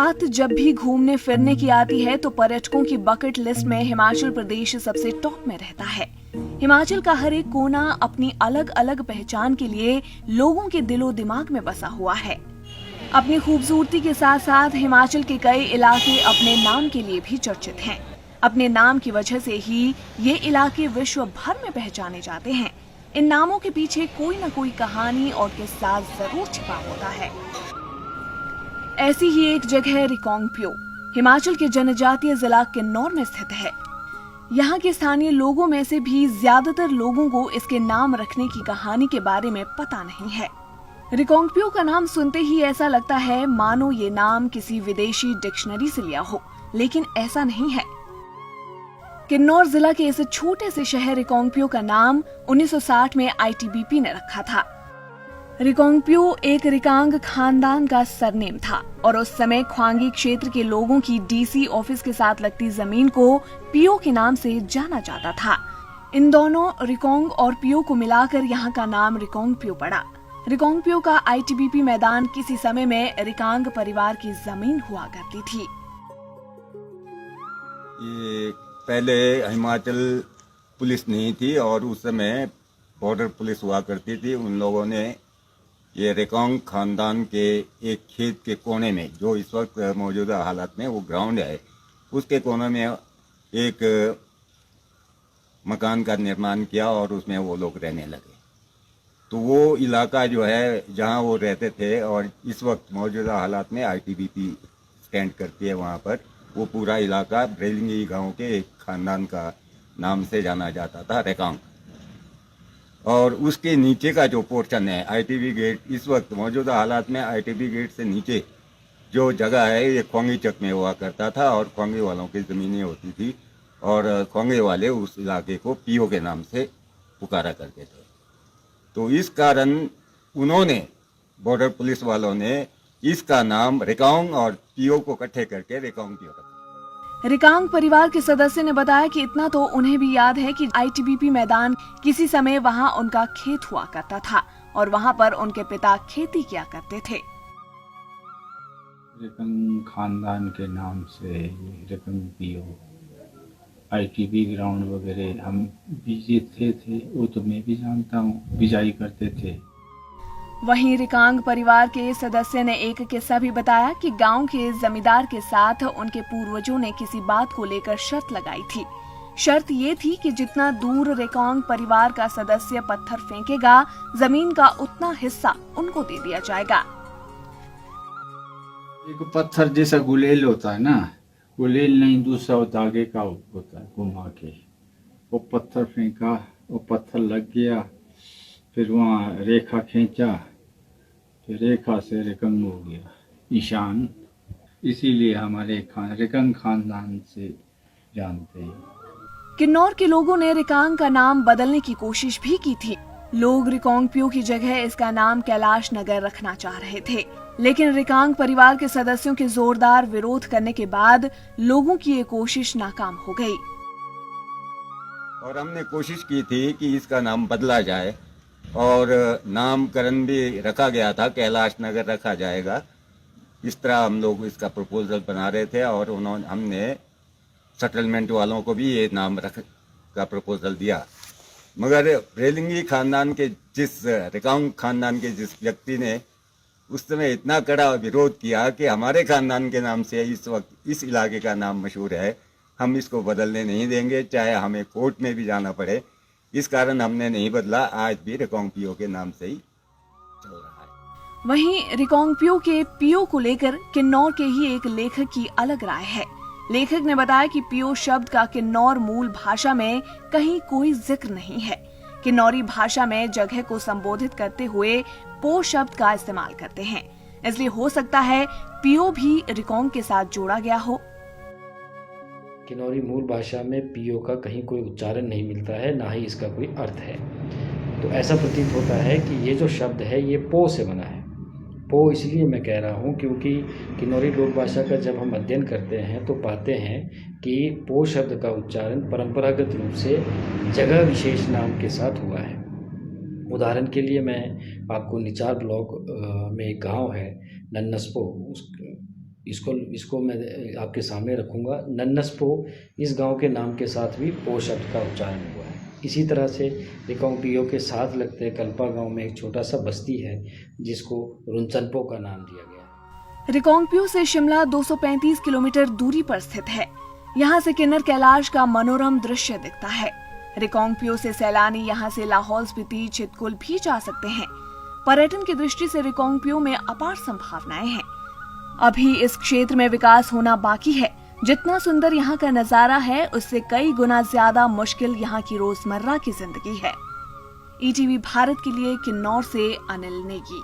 बात जब भी घूमने फिरने की आती है तो पर्यटकों की बकेट लिस्ट में हिमाचल प्रदेश सबसे टॉप में रहता है। हिमाचल का हर एक कोना अपनी अलग अलग पहचान के लिए लोगों के दिलो दिमाग में बसा हुआ है। अपनी खूबसूरती के साथ साथ हिमाचल के कई इलाके अपने नाम के लिए भी चर्चित हैं। अपने नाम की वजह से ही ये इलाके विश्व भर में पहचाने जाते हैं। इन नामों के पीछे कोई न कोई कहानी और किस्सा जरूर छिपा होता है। ऐसी ही एक जगह रिकांगपिओ हिमाचल के जनजातीय जिला किन्नौर में स्थित है। यहाँ के स्थानीय लोगों में से भी ज्यादातर लोगों को इसके नाम रखने की कहानी के बारे में पता नहीं है। रिकांगपिओ का नाम सुनते ही ऐसा लगता है मानो ये नाम किसी विदेशी डिक्शनरी से लिया हो, लेकिन ऐसा नहीं है। किन्नौर जिला के इस छोटे से शहर रिकांगपिओ का नाम 1960 में आईटीबीपी ने रखा था। रिकांगपिओ एक रिकांग खानदान का सरनेम था और उस समय ख्वांगी क्षेत्र के लोगों की डीसी ऑफिस के साथ लगती जमीन को पियो के नाम से जाना जाता था। इन दोनों रिकांग और पियो को मिलाकर यहाँ का नाम रिकांगपिओ पड़ा। रिकांगपिओ का आईटीबीपी मैदान किसी समय में रिकांग परिवार की जमीन हुआ करती थी। ये पहले हिमाचल पुलिस नहीं थी और उस समय बॉर्डर पुलिस हुआ करती थी। उन लोगों ने ये रिकांग खानदान के एक खेत के कोने में, जो इस वक्त मौजूदा हालत में वो ग्राउंड है, उसके कोने में एक मकान का निर्माण किया और उसमें वो लोग रहने लगे। तो वो इलाका जो है जहाँ वो रहते थे और इस वक्त मौजूदा हालात में आईटीबीपी स्टैंड करती है, वहाँ पर वो पूरा इलाका ब्रेलिंगी गांव के एक खानदान का नाम से जाना जाता था, रिकांग। और उसके नीचे का जो पोर्शन है आईटीबी गेट, इस वक्त मौजूदा हालात में आईटीबी गेट से नीचे जो जगह है ये ख्वांगी चक में हुआ करता था और ख्वांगी वालों की ज़मीनें होती थी और ख्वांगी वाले उस इलाके को पियो के नाम से पुकारा करते थे। तो इस कारण उन्होंने, बॉर्डर पुलिस वालों ने, इसका नाम रिकांग और पियो को इकट्ठे करके रिकांगपिओ रखा। रिकांग परिवार के सदस्य ने बताया कि इतना तो उन्हें भी याद है कि आईटीबीपी मैदान किसी समय वहां उनका खेत हुआ करता था और वहां पर उनके पिता खेती किया करते थे। रिकांग खानदान के नाम से रिकांगपिओ, आईटीबी ग्राउंड वगैरह हम बीजते थे, वो तो मैं भी जानता हूँ, बिजाई करते थे। वहीं रिकांग परिवार के सदस्य ने एक किस्सा भी बताया कि गांव के जमींदार के साथ उनके पूर्वजों ने किसी बात को लेकर शर्त लगाई थी। शर्त ये थी कि जितना दूर रिकांग परिवार का सदस्य पत्थर फेंकेगा, जमीन का उतना हिस्सा उनको दे दिया जाएगा। एक पत्थर जैसा गुलेल होता है ना, गुलेल नहीं, दूसरा धागे का होता है, घुमा के वो पत्थर फेंका, वो पत्थर लग गया, फिर वहाँ रेखा खींचा, फिर रेखा से रिकांग हो गया निशान। इसीलिए हमारे रिकांग खानदान से जानते हैं। किन्नौर के लोगों ने रिकांग का नाम बदलने की कोशिश भी की थी। लोग रिकांगपिओ की जगह इसका नाम कैलाश नगर रखना चाह रहे थे, लेकिन रिकांग परिवार के सदस्यों के जोरदार विरोध करने के बाद लोगों की ये कोशिश नाकाम हो गई। और हमने कोशिश की थी कि इसका नाम बदला जाए और नामकरण भी रखा गया था, कैलाश नगर रखा जाएगा। इस तरह हम लोग इसका प्रपोजल बना रहे थे और हमने सेटलमेंट वालों को भी ये नाम रख का प्रपोजल दिया। मगर ब्रेलिंगी खानदान के रिकांग खानदान के जिस व्यक्ति ने उस समय इतना कड़ा विरोध किया कि हमारे खानदान के नाम से इस वक्त इस इलाके का नाम मशहूर है, हम इसको बदलने नहीं देंगे, चाहे हमें कोर्ट में भी जाना पड़े। इस कारण हमने नहीं बदला, आज भी रिकांगपिओ के नाम से ही चल रहा है। वहीं रिकांगपिओ के पियो को लेकर किन्नौर के ही एक लेखक की अलग राय है। लेखक ने बताया कि पियो शब्द का किन्नौर मूल भाषा में कहीं कोई जिक्र नहीं है। किन्नौरी भाषा में जगह को संबोधित करते हुए पो शब्द का इस्तेमाल करते हैं, इसलिए हो सकता है पियो भी रिकांग के साथ जोड़ा गया हो। किन्नौरी मूल भाषा में पियो का कहीं कोई उच्चारण नहीं मिलता है, ना ही इसका कोई अर्थ है। तो ऐसा प्रतीत होता है कि ये जो शब्द है ये पो से बना है। पो इसलिए मैं कह रहा हूँ क्योंकि किन्नौरी लोक भाषा का जब हम अध्ययन करते हैं तो पाते हैं कि पो शब्द का उच्चारण परंपरागत रूप से जगह विशेष नाम के साथ हुआ है। उदाहरण के लिए मैं आपको निचार ब्लॉक में एक गांव है नन्नसपो, इसको मैं आपके सामने रखूँगा। नन्नसपो इस गांव के नाम के साथ भी पो शब्द का उच्चारण हुआ है। इसी तरह से रिकांगपिओ के साथ लगते कल्पा गांव में एक छोटा सा बस्ती है जिसको रुनचनपो का नाम दिया गया है। रिकांगपिओ से शिमला 235 किलोमीटर दूरी पर स्थित है। यहाँ से किन्नर कैलाश का मनोरम दृश्य दिखता है। रिकांगपिओ से सैलानी यहाँ से लाहौल स्पीति चितकुल भी जा सकते हैं। पर्यटन की दृष्टि से रिकांगपिओ में अपार संभावनाएं हैं। अभी इस क्षेत्र में विकास होना बाकी है। जितना सुंदर यहाँ का नजारा है उससे कई गुना ज्यादा मुश्किल यहाँ की रोजमर्रा की जिंदगी है। ईटीवी भारत के लिए किन्नौर से अनिल नेगी।